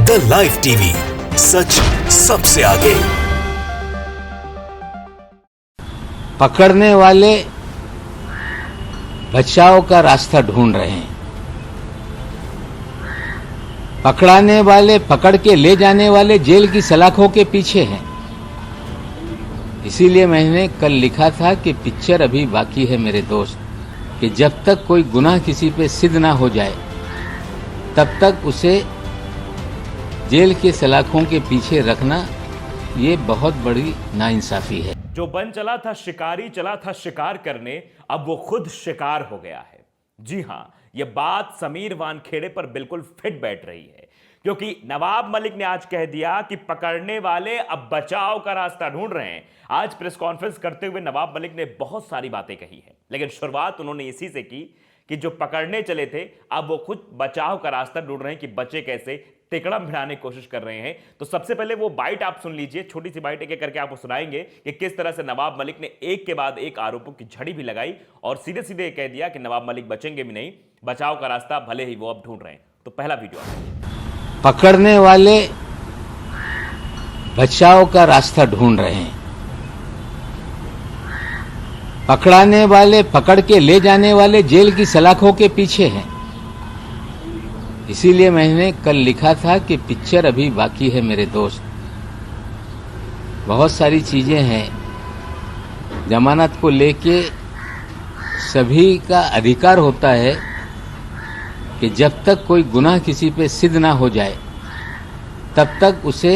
The live TV, सच सबसे आगे। पकड़ने वाले बचाव का रास्ता ढूंढ रहे हैं, पकड़ाने वाले, पकड़ के ले जाने वाले जेल की सलाखों के पीछे हैं। इसीलिए मैंने कल लिखा था कि पिक्चर अभी बाकी है मेरे दोस्त, कि जब तक कोई गुनाह किसी पे सिद्ध ना हो जाए तब तक उसे जेल के सलाखों के पीछे रखना ये बहुत बड़ी नाइंसाफी है। जो बन चला था शिकारी, चला था शिकार करने, अब वो खुद शिकार हो गया है। जी हां, ये बात समीर वानखेड़े पर बिल्कुल फिट बैठ रही है, क्योंकि नवाब मलिक ने आज कह दिया कि पकड़ने वाले अब बचाव का रास्ता ढूंढ रहे हैं। आज प्रेस कॉन्फ्रेंस करते हुए नवाब मलिक ने बहुत सारी बातें कही हैं, लेकिन शुरुआत उन्होंने इसी से की कि जो पकड़ने चले थे अब वो खुद बचाव का रास्ता ढूंढ रहे हैं कि बचे कैसे, तिकड़म भिड़ाने की कोशिश कर रहे हैं। तो सबसे पहले वो बाइट आप सुन लीजिए, छोटी सी बाइट एक करके आपको सुनाएंगे कि किस तरह से नवाब मलिक ने एक के बाद एक आरोपों की झड़ी भी लगाई और सीधे सीधे कह दिया कि नवाब मलिक बचेंगे भी नहीं, बचाव का रास्ता भले ही वो अब ढूंढ रहे हैं। तो पहला वीडियो, पकड़ने वाले बचाव का रास्ता ढूंढ रहे हैं, पकड़ाने वाले, पकड़ के ले जाने वाले जेल की सलाखों के पीछे हैं। इसीलिए मैंने कल लिखा था कि पिक्चर अभी बाकी है मेरे दोस्त, बहुत सारी चीजें हैं। जमानत को लेके सभी का अधिकार होता है कि जब तक कोई गुनाह किसी पे सिद्ध ना हो जाए तब तक उसे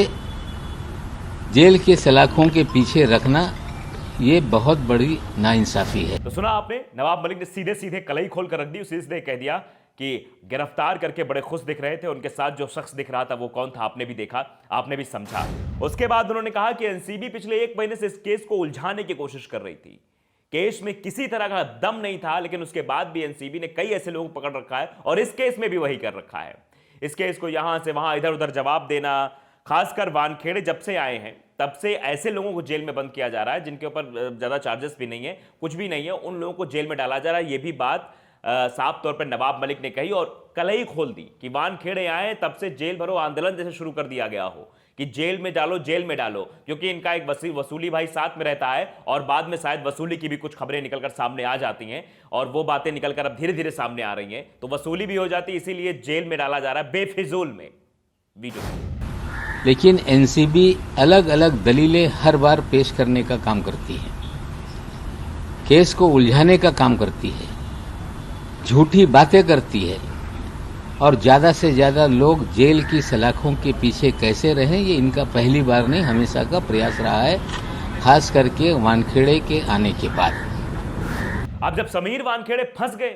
जेल के सलाखों के पीछे रखना ये बहुत बड़ी नाइंसाफी है। तो सुना आपने, नवाब मलिक ने सीधे सीधे कलई खोल कर रख दी, उसे सीधे कह दिया कि गिरफ्तार करके बड़े खुश दिख रहे थे, उनके साथ जो शख्स दिख रहा था वो कौन था आपने भी देखा, आपने भी समझा। उसके बाद उन्होंने कहा कि एनसीबी पिछले 1 महीने से इस केस को उलझाने की कोशिश कर रही थी, केस में किसी तरह का दम नहीं था, लेकिन उसके बाद भी एनसीबी ने कई ऐसे लोगों को पकड़ रखा है और इस केस में भी वही कर रखा है। इस केस को यहां से वहां इधर उधर जवाब देना, खासकर वानखेड़े जब से आए हैं तब से ऐसे लोगों को जेल में बंद किया जा रहा है जिनके ऊपर ज्यादा चार्जेस भी नहीं है, कुछ भी नहीं है, उन लोगों को जेल में डाला जा रहा है। ये भी बात साफ तौर पर नवाब मलिक ने कही और कलई खोल दी कि वानखेड़े आए तब से जेल भरो आंदोलन जैसे शुरू कर दिया गया हो कि जेल में डालो, जेल में डालो, क्योंकि इनका एक वसूली भाई साथ में रहता है और बाद में शायद वसूली की भी कुछ खबरें निकलकर सामने आ जाती हैं और वो बातें निकलकर अब धीरे धीरे सामने आ रही हैं, तो वसूली भी हो जाती है, इसीलिए जेल में डाला जा रहा है बेफिजूल में। वीडियो, लेकिन एनसीबी अलग अलग दलीलें हर बार पेश करने का काम करती है, केस को उलझाने का काम करती है, झूठी बातें करती है और ज्यादा से ज्यादा लोग जेल की सलाखों के पीछे कैसे रहें, ये इनका पहली बार नहीं, हमेशा का प्रयास रहा है, खास करके वानखेड़े के आने के बाद। अब जब समीर वानखेड़े फंस गए,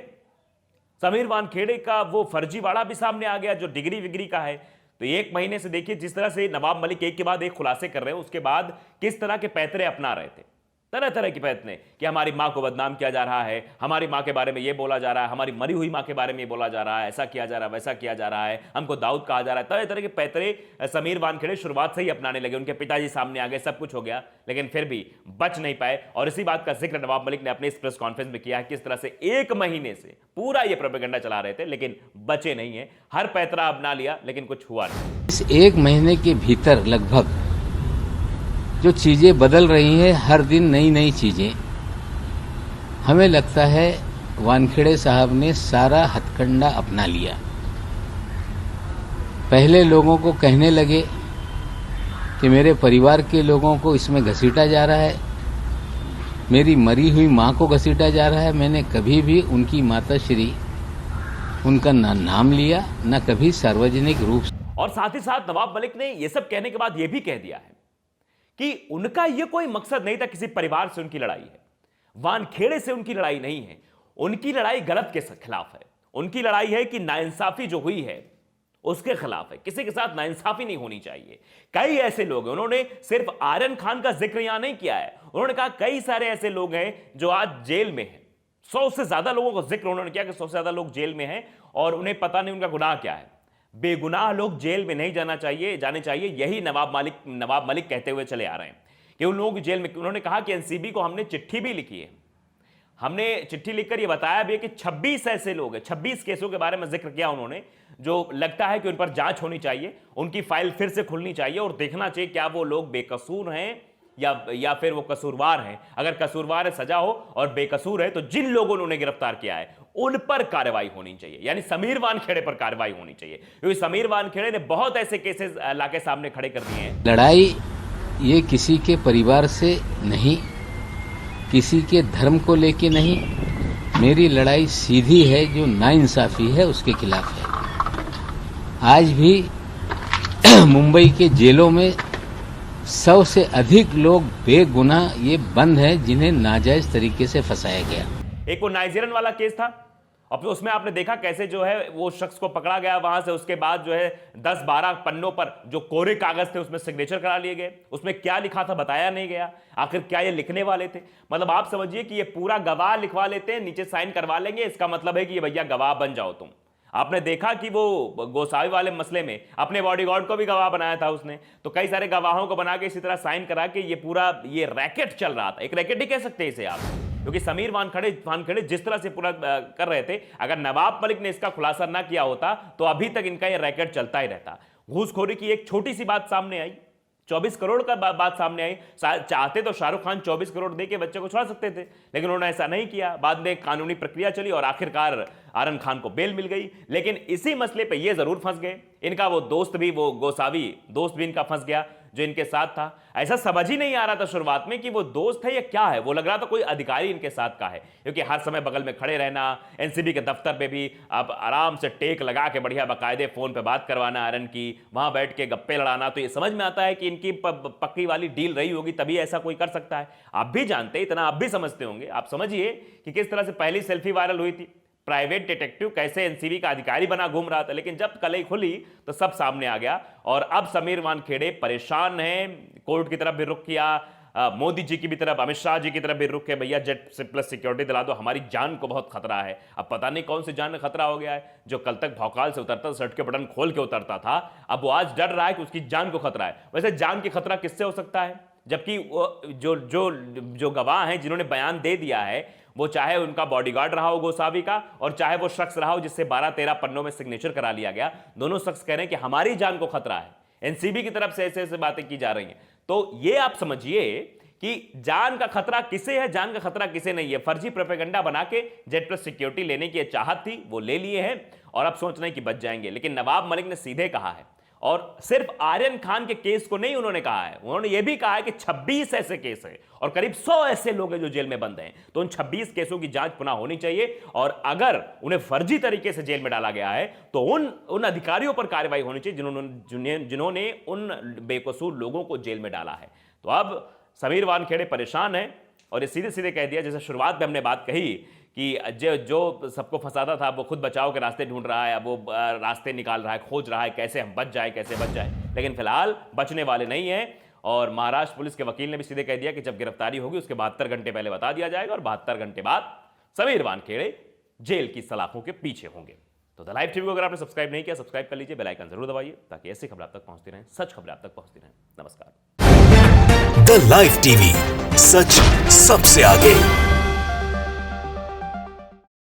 समीर वानखेड़े का वो फर्जीवाड़ा भी सामने आ गया जो डिग्री विग्री का है, तो 1 महीने से देखिए जिस तरह से नवाब मलिक एक के बाद एक खुलासे कर रहे हैं, उसके बाद किस तरह के पैतरे अपना रहे थे, तरह तरह की पैतरे कि हमारी मां को बदनाम किया जा रहा है, हमारी मां के बारे में ये बोला जा रहा है, हमारी मरी हुई मां के बारे में ये बोला जा रहा है, ऐसा किया जा रहा है, वैसा किया जा रहा है, हमको दाऊद कहा जा रहा है, तरह तरह के पैतरे समीर वानखेड़े शुरुआत से ही अपनाने लगे। उनके पिताजी सामने आ गए, सब कुछ हो गया, लेकिन फिर भी बच नहीं पाए और इसी बात का जिक्र नवाब मलिक ने अपने इस प्रेस कॉन्फ्रेंस में किया है, किस तरह से 1 महीने से पूरा ये प्रोपेगेंडा चला रहे थे लेकिन बचे नहीं है, हर पैतरा अपना लिया लेकिन कुछ हुआ नहीं। इस 1 महीने के भीतर लगभग जो चीजें बदल रही हैं, हर दिन नई नई चीजें, हमें लगता है वानखेड़े साहब ने सारा हथकंडा अपना लिया। पहले लोगों को कहने लगे कि मेरे परिवार के लोगों को इसमें घसीटा जा रहा है, मेरी मरी हुई मां को घसीटा जा रहा है। मैंने कभी भी उनकी माताश्री, उनका ना नाम लिया, ना कभी सार्वजनिक रूप से। और साथ ही साथ नवाब मलिक ने यह सब कहने के बाद यह भी कह दिया है कि उनका यह कोई मकसद नहीं था किसी परिवार से उनकी लड़ाई है, वानखेड़े से उनकी लड़ाई नहीं है, उनकी लड़ाई गलत के खिलाफ है, उनकी लड़ाई है कि नाइंसाफी जो हुई है उसके खिलाफ है, किसी के साथ नाइंसाफी नहीं होनी चाहिए। कई ऐसे लोग हैं, उन्होंने सिर्फ आर्यन खान का जिक्र यहां नहीं किया है, उन्होंने कहा कई सारे ऐसे लोग हैं जो आज जेल में हैं, 100 से ज्यादा लोगों का जिक्र उन्होंने किया कि 100 से ज्यादा लोग जेल में हैं और उन्हें पता नहीं उनका गुनाह क्या है। बेगुनाह लोग जेल में नहीं जाने चाहिए, यही नवाब मलिक कहते हुए चले आ रहे हैं कि उन लोगों की जेल में। उन्होंने कहा कि एनसीबी को हमने चिट्ठी भी लिखी है, हमने चिट्ठी लिखकर ये बताया भी है कि 26 ऐसे लोग हैं, 26 केसों के बारे में जिक्र किया उन्होंने, जो लगता है कि उन पर जांच होनी चाहिए, उनकी फाइल फिर से खुलनी चाहिए और देखना चाहिए क्या वो लोग बेकसूर हैं या फिर वो कसूरवार हैं। अगर कसूरवार है सजा हो और बेकसूर है तो जिन लोगों ने उन्हें गिरफ्तार किया है उन पर कार्रवाई होनी चाहिए, यानी समीर वानखेड़े पर कार्रवाई होनी चाहिए, क्योंकि समीर वानखेड़े ने बहुत ऐसे केसेस लाके सामने खड़े कर दिए हैं। लड़ाई ये किसी के परिवार से नहीं, किसी के धर्म को लेके नहीं, मेरी लड़ाई सीधी है, जो नाइंसाफी है उसके खिलाफ है। आज भी मुंबई के जेलों में 100 से अधिक लोग बेगुनाह ये बंद हैं जिन्हें नाजायज तरीके से फंसाया गया। एक वो नाइजीरियन वाला केस था और उसमें आपने देखा कैसे जो है वो शख्स को पकड़ा गया वहां से, उसके बाद जो है 10-12 पन्नों पर जो कोरे कागज थे उसमें सिग्नेचर करा लिए गए, उसमें क्या लिखा था बताया नहीं गया, आखिर क्या ये लिखने वाले थे। मतलब आप समझिए कि ये पूरा गवाह लिखवा लेते हैं, नीचे साइन करवा लेंगे, इसका मतलब है कि ये भैया गवाह बन जाओ तुम। आपने देखा कि वो गोसावी वाले मसले में अपने बॉडीगार्ड को भी गवाह बनाया था उसने, तो कई सारे गवाहों को बना के इसी तरह साइन करा के ये पूरा ये रैकेट चल रहा था। एक रैकेट ही कह सकते हैं इसे आप, क्योंकि समीर वानखेड़े जिस तरह से पूरा कर रहे थे, अगर नवाब मलिक ने इसका खुलासा ना किया होता तो अभी तक इनका ये रैकेट चलता ही रहता। घूसखोरी की एक छोटी सी बात सामने आई, 24 करोड़ का बात सामने आई। चाहते तो शाहरुख खान 24 करोड़ दे के बच्चे को छुड़ा सकते थे, लेकिन उन्होंने ऐसा नहीं किया। बाद में कानूनी प्रक्रिया चली और आखिरकार आरन खान को बेल मिल गई। लेकिन इसी मसले पे ये जरूर फंस गए, इनका वो दोस्त भी, वो गोसावी दोस्त भी इनका फंस गया जो इनके साथ था। ऐसा समझ ही नहीं आ रहा था शुरुआत में कि वो दोस्त है या क्या है, वो लग रहा था कोई अधिकारी इनके साथ का है, क्योंकि हर समय बगल में खड़े रहना, एनसीबी के दफ्तर पे भी आप आराम से टेक लगा के बढ़िया बाकायदे फोन पे बात करवाना आरन की, वहां बैठ के गप्पे लड़ाना, तो ये समझ में आता है कि इनकी पक्की वाली डील रही होगी, तभी ऐसा कोई कर सकता है। आप भी जानते, इतना आप भी समझते होंगे। आप समझिए कि किस तरह से पहली सेल्फी वायरल हुई थी, प्राइवेट डिटेक्टिव कैसे एनसीबी का अधिकारी बना घूम रहा था, लेकिन जब कलई खुली तो सब सामने आ गया। और अब समीर वानखेड़े परेशान हैं, कोर्ट की तरफ भी रुख किया, मोदी जी की भी तरफ, अमित शाह जी की तरफ भी रुख के भैया जेट प्लस सिक्योरिटी दिला दो, हमारी जान को बहुत खतरा है। अब पता नहीं कौन सी जान का खतरा हो गया है। जो कल तक भौकाल से उतरता, शर्ट के बटन खोल के उतरता था, अब वो आज डर रहा है कि उसकी जान को खतरा है। वैसे जान की खतरा किससे हो सकता है, जबकि जो गवाह हैं जिन्होंने बयान दे दिया है, वो चाहे उनका बॉडीगार्ड रहा हो गोसावी का और चाहे वो शख्स रहा हो जिससे 12-13 पन्नों में सिग्नेचर करा लिया गया, दोनों शख्स कह रहे हैं कि हमारी जान को खतरा है। एनसीबी की तरफ से ऐसे ऐसे बातें की जा रही हैं। तो ये आप समझिए कि जान का खतरा किसे है, जान का खतरा किसे नहीं है। फर्जी प्रोपेगेंडा बना के जेट प्लस सिक्योरिटी लेने की चाहत थी, वो ले लिए हैं और अब सोच रहे हैं कि बच जाएंगे। लेकिन नवाब मलिक ने सीधे कहा है, और सिर्फ आर्यन खान के केस को नहीं उन्होंने कहा है, उन्होंने यह भी कहा है कि 26 ऐसे केस हैं और करीब 100 ऐसे लोग हैं जो जेल में बंद हैं। तो उन 26 केसों की जांच पुनः होनी चाहिए और अगर उन्हें फर्जी तरीके से जेल में डाला गया है तो उन अधिकारियों पर कार्रवाई होनी चाहिए जिन्होंने उन बेकसूर लोगों को जेल में डाला है। तो अब समीर वानखेड़े परेशान है और ये सीधे सीधे कह दिया, जैसे शुरुआत में हमने बात कही कि जो सबको फंसाता था वो खुद बचाव के रास्ते ढूंढ रहा है, अब वो रास्ते निकाल रहा है, खोज रहा है कैसे हम बच जाए। लेकिन फिलहाल बचने वाले नहीं हैं। और महाराष्ट्र पुलिस के वकील ने भी सीधे कह दिया कि जब गिरफ्तारी होगी उसके 72 घंटे पहले बता दिया जाएगा और 72 घंटे बाद समीर वानखेड़े जेल की सलाखों के पीछे होंगे। तो द लाइव टीवी को अगर आपने सब्सक्राइब नहीं किया, सब्सक्राइब कर लीजिए, बेल आइकन जरूर दबाइए ताकि ऐसी खबर आप तक पहुंचती रहें, सच खबर आप तक पहुंचती रहें। नमस्कार। द लाइव टीवी, सच सबसे आगे।